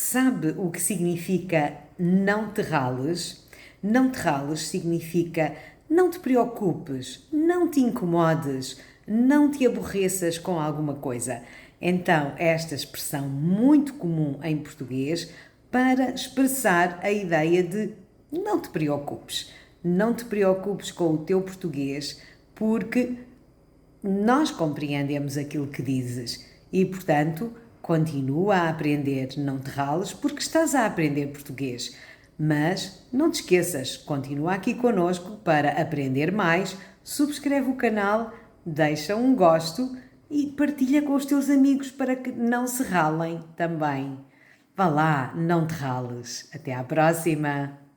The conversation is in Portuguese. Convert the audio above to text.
Sabe o que significa não te rales? Não te rales significa não te preocupes, não te incomodes, não te aborreças com alguma coisa. Então, esta expressão muito comum em português para expressar a ideia de não te preocupes. Não te preocupes com o teu português, porque nós compreendemos aquilo que dizes e, portanto, continua a aprender, não te rales, porque estás a aprender português. Mas não te esqueças, continua aqui connosco para aprender mais, subscreve o canal, deixa um gosto e partilha com os teus amigos para que não se ralem também. Vá lá, não te rales. Até à próxima!